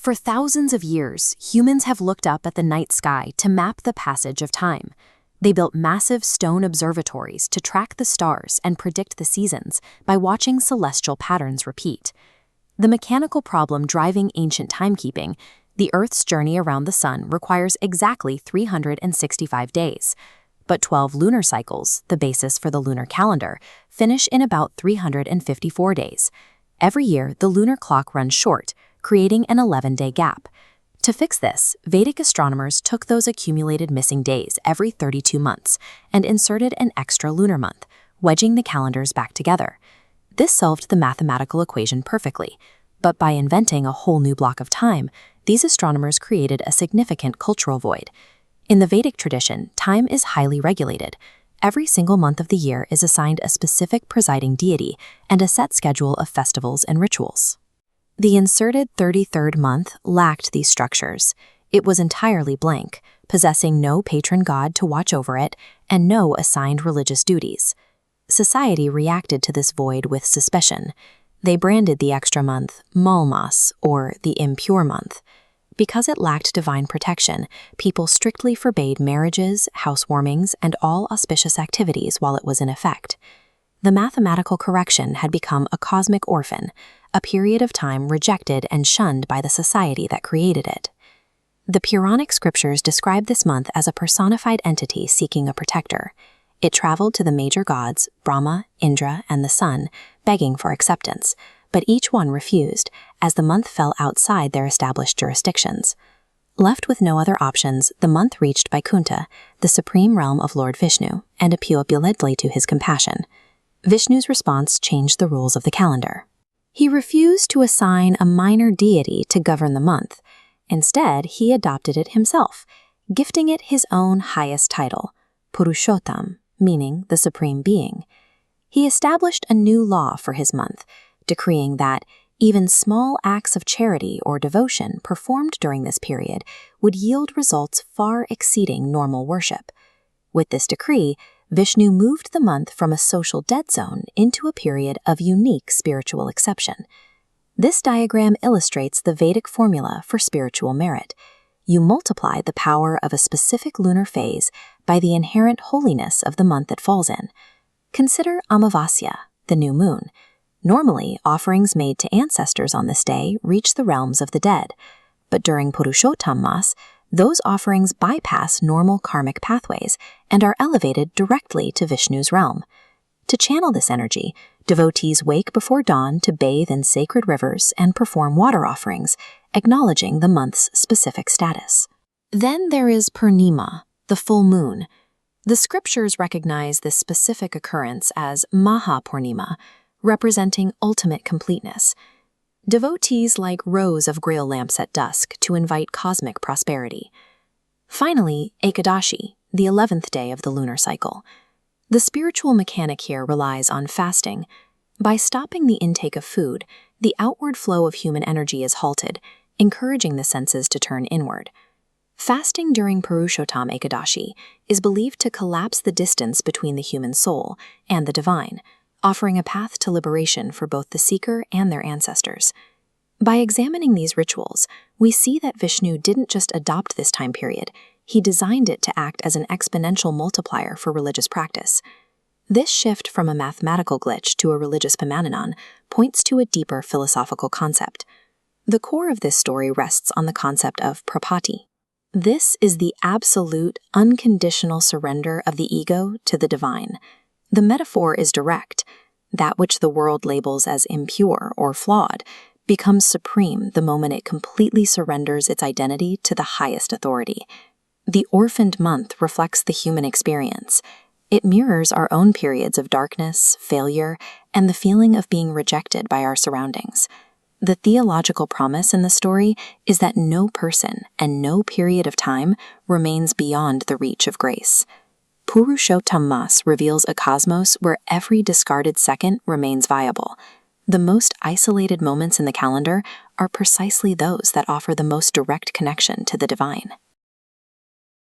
For thousands of years, humans have looked up at the night sky to map the passage of time. They built massive stone observatories to track the stars and predict the seasons by watching celestial patterns repeat. The mechanical problem driving ancient timekeeping, the Earth's journey around the sun requires exactly 365 days. But 12 lunar cycles, the basis for the lunar calendar, finish in about 354 days. Every year, the lunar clock runs short, creating an 11-day gap. To fix this, Vedic astronomers took those accumulated missing days every 32 months and inserted an extra lunar month, wedging the calendars back together. This solved the mathematical equation perfectly, but by inventing a whole new block of time, these astronomers created a significant cultural void. In the Vedic tradition, time is highly regulated. Every single month of the year is assigned a specific presiding deity and a set schedule of festivals and rituals. The inserted 33rd month lacked these structures. It was entirely blank, possessing no patron god to watch over it and no assigned religious duties. Society reacted to this void with suspicion. They branded the extra month Malmas, or the impure month. Because it lacked divine protection, people strictly forbade marriages, housewarmings, and all auspicious activities while it was in effect. The mathematical correction had become a cosmic orphan, a period of time rejected and shunned by the society that created it. The Puranic scriptures describe this month as a personified entity seeking a protector. It traveled to the major gods, Brahma, Indra, and the sun, begging for acceptance, but each one refused, as the month fell outside their established jurisdictions. Left with no other options, the month reached Vaikuntha, the supreme realm of Lord Vishnu, and appealed belatedly to his compassion. Vishnu's response changed the rules of the calendar. He refused to assign a minor deity to govern the month. Instead, he adopted it himself, gifting it his own highest title, Purushottam, meaning the Supreme Being. He established a new law for his month, decreeing that even small acts of charity or devotion performed during this period would yield results far exceeding normal worship. With this decree, Vishnu moved the month from a social dead zone into a period of unique spiritual exception. This diagram illustrates the Vedic formula for spiritual merit. You multiply the power of a specific lunar phase by the inherent holiness of the month it falls in. Consider Amavasya, the new moon. Normally, offerings made to ancestors on this day reach the realms of the dead, but during Purushottam Mas, those offerings bypass normal karmic pathways and are elevated directly to Vishnu's realm. To channel this energy, devotees wake before dawn to bathe in sacred rivers and perform water offerings, acknowledging the month's specific status. Then there is Purnima, the full moon. The scriptures recognize this specific occurrence as Maha Purnima, representing ultimate completeness. Devotees light rows of grail lamps at dusk to invite cosmic prosperity. Finally, Ekadashi, the 11th day of the lunar cycle. The spiritual mechanic here relies on fasting. By stopping the intake of food, the outward flow of human energy is halted, encouraging the senses to turn inward. Fasting during Purushottam Ekadashi is believed to collapse the distance between the human soul and the divine, offering a path to liberation for both the seeker and their ancestors. By examining these rituals, we see that Vishnu didn't just adopt this time period, he designed it to act as an exponential multiplier for religious practice. This shift from a mathematical glitch to a religious phenomenon points to a deeper philosophical concept. The core of this story rests on the concept of prapati. This is the absolute, unconditional surrender of the ego to the divine. The metaphor is direct. That which the world labels as impure or flawed becomes supreme the moment it completely surrenders its identity to the highest authority. The orphaned month reflects the human experience. It mirrors our own periods of darkness, failure, and the feeling of being rejected by our surroundings. The theological promise in the story is that no person and no period of time remains beyond the reach of grace. Purushottam Mas reveals a cosmos where every discarded second remains viable. The most isolated moments in the calendar are precisely those that offer the most direct connection to the divine.